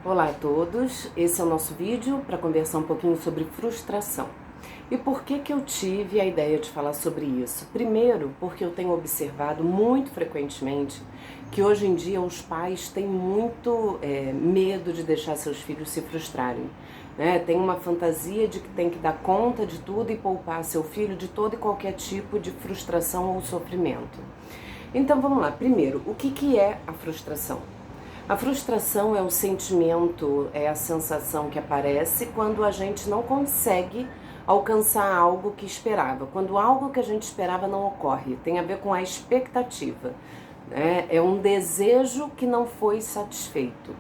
Olá a todos, esse é o nosso vídeo para conversar um pouquinho sobre frustração. E por que eu tive a ideia de falar sobre isso? Primeiro, porque eu tenho observado muito frequentemente que hoje em dia os pais têm muito medo de deixar seus filhos se frustrarem. Né? Tem uma fantasia de que tem que dar conta de tudo e poupar seu filho de todo e qualquer tipo de frustração ou sofrimento. Então vamos lá, primeiro, o que é a frustração? A frustração é o sentimento, é a sensação que aparece quando a gente não consegue alcançar algo que esperava, quando algo que a gente esperava não ocorre, tem a ver com a expectativa, né? É um desejo que não foi satisfeito.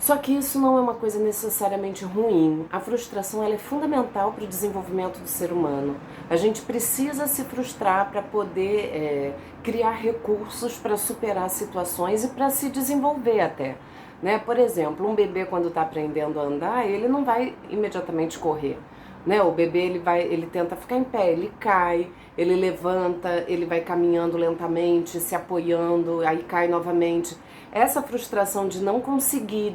Só que isso não é uma coisa necessariamente ruim. A frustração ela é fundamental para o desenvolvimento do ser humano. A gente precisa se frustrar para poder criar recursos para superar situações e para se desenvolver até. Né? Por exemplo, um bebê quando está aprendendo a andar, ele não vai imediatamente correr. Né? O bebê ele tenta ficar em pé, ele cai, ele levanta, ele vai caminhando lentamente, se apoiando, aí cai novamente. Essa frustração de não conseguir,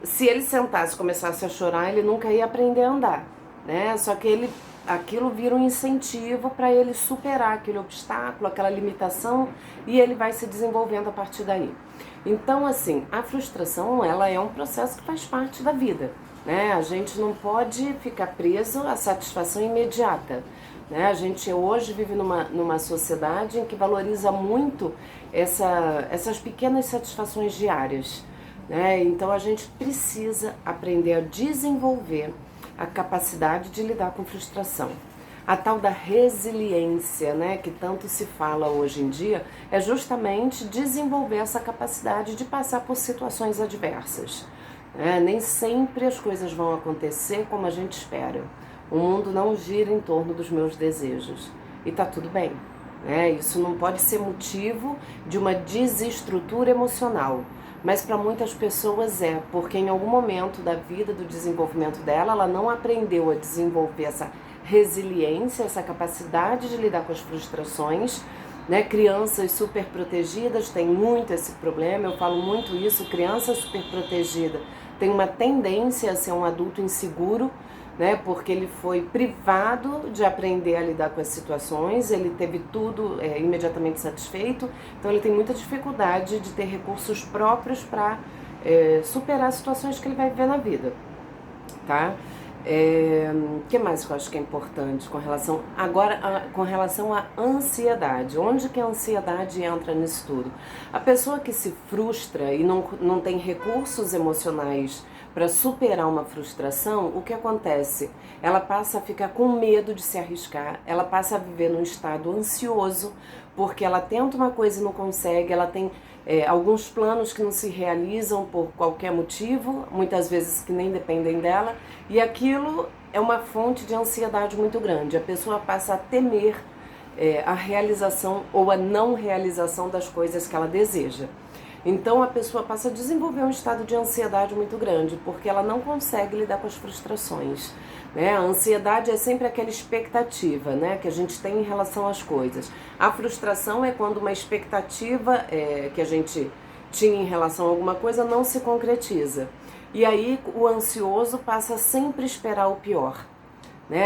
se ele sentasse e começasse a chorar, ele nunca ia aprender a andar, né? Só que aquilo vira um incentivo para ele superar aquele obstáculo, aquela limitação, e ele vai se desenvolvendo a partir daí. Então, assim, a frustração, ela é um processo que faz parte da vida, né? A gente não pode ficar preso à satisfação imediata. Né? A gente hoje vive numa sociedade em que valoriza muito essas pequenas satisfações diárias. Né? Então a gente precisa aprender a desenvolver a capacidade de lidar com frustração. A tal da resiliência, né, que tanto se fala hoje em dia, é justamente desenvolver essa capacidade de passar por situações adversas. Nem sempre as coisas vão acontecer como a gente espera. O mundo não gira em torno dos meus desejos. E tá tudo bem. Isso não pode ser motivo de uma desestrutura emocional. Mas para muitas pessoas porque em algum momento da vida, do desenvolvimento dela, ela não aprendeu a desenvolver essa resiliência, essa capacidade de lidar com as frustrações. Crianças super protegidas têm muito esse problema, eu falo muito isso, criança super protegida tem uma tendência a ser um adulto inseguro, porque ele foi privado de aprender a lidar com as situações, ele teve tudo imediatamente satisfeito, então ele tem muita dificuldade de ter recursos próprios para superar as situações que ele vai viver na vida, tá? Que mais que eu acho que é importante com relação à ansiedade? Onde que a ansiedade entra nisso tudo? A pessoa que se frustra e não tem recursos emocionais para superar uma frustração, o que acontece? Ela passa a ficar com medo de se arriscar, ela passa a viver num estado ansioso, porque ela tenta uma coisa e não consegue, ela tem alguns planos que não se realizam por qualquer motivo, muitas vezes que nem dependem dela, e aquilo é uma fonte de ansiedade muito grande. A pessoa passa a temer a realização ou a não realização das coisas que ela deseja. Então a pessoa passa a desenvolver um estado de ansiedade muito grande, porque ela não consegue lidar com as frustrações. A ansiedade é sempre aquela expectativa, que a gente tem em relação às coisas. A frustração é quando uma expectativa que a gente tinha em relação a alguma coisa não se concretiza. E aí o ansioso passa a sempre esperar o pior.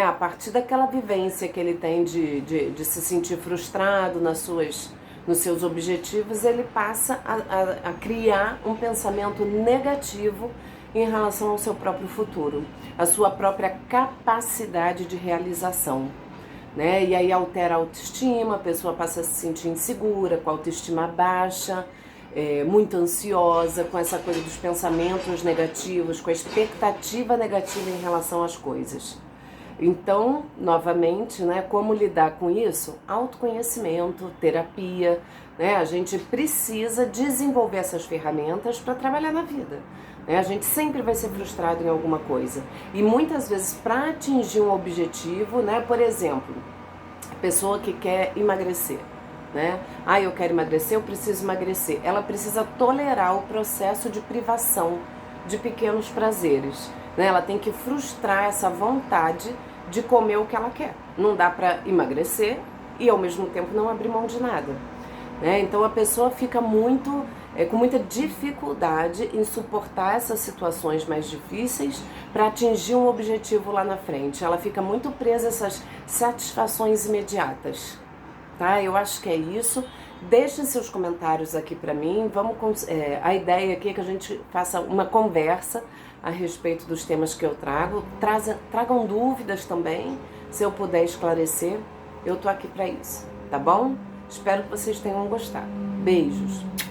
A partir daquela vivência que ele tem de se sentir frustrado nos seus objetivos, ele passa a criar um pensamento negativo em relação ao seu próprio futuro, a sua própria capacidade de realização. E aí altera a autoestima, a pessoa passa a se sentir insegura, com a autoestima baixa, muito ansiosa, com essa coisa dos pensamentos negativos, com a expectativa negativa em relação às coisas. Então, novamente, como lidar com isso? Autoconhecimento, terapia, a gente precisa desenvolver essas ferramentas para trabalhar na vida. A gente sempre vai ser frustrado em alguma coisa. E muitas vezes, para atingir um objetivo, por exemplo, a pessoa que quer emagrecer, eu quero emagrecer, eu preciso emagrecer. Ela precisa tolerar o processo de privação de pequenos prazeres. Ela tem que frustrar essa vontade de comer o que ela quer. Não dá para emagrecer e ao mesmo tempo não abrir mão de nada. Então a pessoa fica muito com muita dificuldade em suportar essas situações mais difíceis para atingir um objetivo lá na frente. Ela fica muito presa a essas satisfações imediatas, tá? Eu acho que é isso. Deixem seus comentários aqui para mim. A ideia aqui é que a gente faça uma conversa a respeito dos temas que eu trago. Tragam dúvidas também, se eu puder esclarecer. Eu tô aqui para isso, tá bom? Espero que vocês tenham gostado. Beijos!